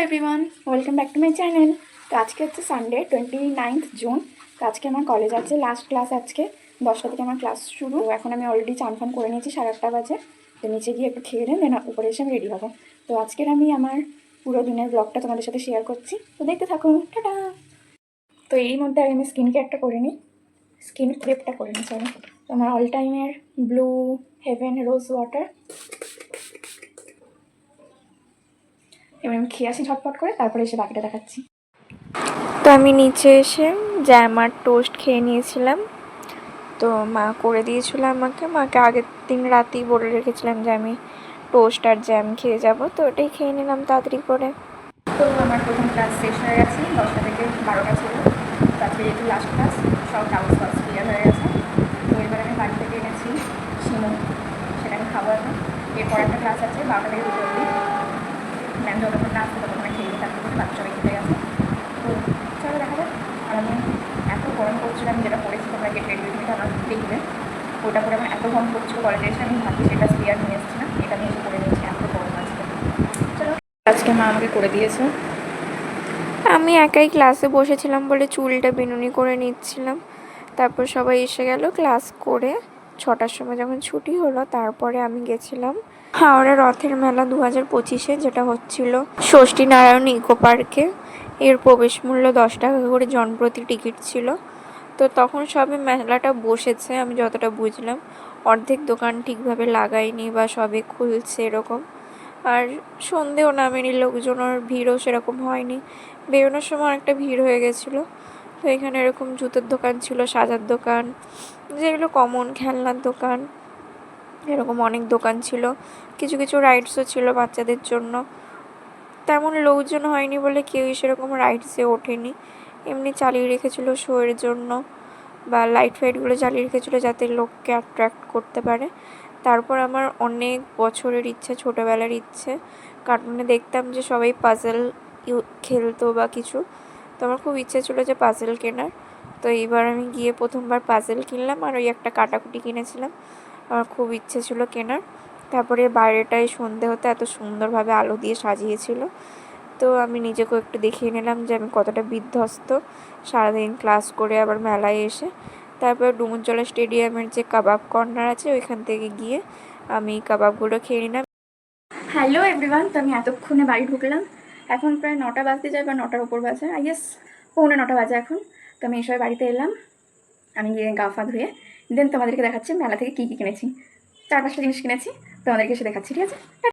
Everyone, welcome back to my channel. তো আজকে হচ্ছে সানডে 29th জুন। তো আজকে আমার কলেজ আছে, লাস্ট ক্লাস আজকে 10টা থেকে আমার ক্লাস শুরু। তো এখন আমি অলরেডি চান ফান করে নিয়েছি, 8:30 বাজে। তো নিচে গিয়ে একটু খেয়ে দেন, দেন উপরে এসে আমি রেডি হবো। তো আজকের আমি আমার পুরো দিনের ব্লগটা তোমাদের সাথে শেয়ার করছি, তো দেখতে থাকুন। টাটা। তো এরই মধ্যে আগে আমি স্কিন কেয়ারটা করে নিই, স্কিন প্রেপটা করে নিই। সরি, তো আমার অল টাইমের ব্লু হেভেন রোজ ওয়াটার। এবার আমি খেয়ে আসি ঝটপট করে, তারপরে এসে বাকিটা দেখাচ্ছি। তো আমি নিচে এসে জ্যাম আর টোস্ট খেয়ে নিয়েছিলাম। তো মা করে দিয়েছিল মাকে আগের দিন রাতেই বলে রেখেছিলাম যে আমি টোস্ট আর জ্যাম খেয়ে যাব, তো ওটাই খেয়ে নিলাম তাড়াতাড়ি করে। তো আমার প্রথম ক্লাস শেষ হয়ে গেছে, 10টা থেকে 12টা ছিল। তারপরে যেহেতু লাস্ট ক্লাস, সব ডাউটস ফাউটস ক্লিয়ার হয়ে গেছে। তো এবার আমি বাড়ি থেকে এনেছি শিমু, সেটা আমি খাবো এখন। এরপর একটা ক্লাস আছে 12টা থেকে 2 অবধি। ম্যাম যতক্ষণ না আসতে ততক্ষণ খেয়ে থাকতে বলে বাচ্চা সবাই খেতে গেছে। তো চলো দেখা যাক। আর আমি এত গরম করছিল, আমি যেটা পড়েছি তোমরা গেট রেডি উইথ আমার দেখবে, ওটা পরে আমার এত গরম করছিল কলেজে এসে, আমি ভাবছি সেটা ক্লিয়ার নিয়ে এসেছি না, এটা নিয়ে এসে করে নিয়েছি, এত গরম আছে। চলো, আজকে মা আমাকে করে দিয়েছে। আমি একাই ক্লাসে বসেছিলাম বলে চুলটা বিনুনি করে নিচ্ছিলাম। তারপর সবাই এসে গেল ক্লাস করে। 6টার সময় যখন ছুটি হলো তারপরে আমি গেছিলাম হাওড়া রথের মেলা 2025-এ, যেটা হচ্ছিল ষষ্ঠী নারায়ণ ইকো পার্কে। এর প্রবেশ মূল্য 10 টাকা করে জনপ্রতি টিকিট ছিল। তো তখন সবে মেলাটা বসেছে, আমি যতটা বুঝলাম। অর্ধেক দোকান ঠিকভাবে লাগায়নি বা সবে খুলছে এরকম। আর সন্ধেও নামেনি, লোকজনের ভিড়ও সেরকম হয়নি। বেরোনোর সময় অনেকটা ভিড় হয়ে গেছিলো। তো এখানে এরকম জুতোর দোকান ছিল, সাজার দোকান, যেগুলো কমন খেলনার দোকান, এরকম অনেক দোকান ছিল। কিছু কিছু রাইডসও ছিল বাচ্চাদের জন্য। তেমন লোকজন হয়নি বলে কেউই সেরকম রাইডসে ওঠেনি, এমনি চালিয়ে রেখেছিল শোয়ের জন্য, বা লাইট ফাইটগুলো জ্বালিয়ে রেখেছিলো যাতে লোককে অ্যাট্রাক্ট করতে পারে। তারপর আমার অনেক বছরের ইচ্ছে, ছোটোবেলার ইচ্ছে, কার্টুনে দেখতাম যে সবাই পাজেল খেলতো বা কিছু, তো আমার খুব ইচ্ছে ছিল যে পাজেল কেনার। তো এইবার আমি গিয়ে প্রথমবার পাজেল কিনলাম, আর ওই একটা কাটাকুটি কিনেছিলাম। আমার খুব ইচ্ছে ছিল কেনার। তারপরে বাইরেটায় সন্ধে হতে এত সুন্দরভাবে আলো দিয়ে সাজিয়েছিল, তো আমি নিজেকেও একটু দেখিয়ে নিলাম যে আমি কতটা বিধ্বস্ত সারাদিন ক্লাস করে আবার মেলায় এসে। তারপর ডুমুরজলা স্টেডিয়ামের যে কাবাব কর্নার আছে ওইখান থেকে গিয়ে আমি কাবাবগুলো খেয়ে নিলাম। হ্যালো এভরিওয়ান, তো আমি এতক্ষণে বাড়ি ঢুকলাম। এখন প্রায় 9টা বাজতে যায় বা 9টার উপর বাজে, আই গেস 9:45 বাজে এখন। তো আমি এসব বাড়িতে এলাম, আমি গিয়ে গা ফা ধুয়ে দেন তোমাদেরকে দেখাচ্ছি মেলা থেকে কী কী কিনেছি। 4-5টা জিনিস কিনেছি, তোমাদেরকে এসে দেখাচ্ছি, ঠিক আছে।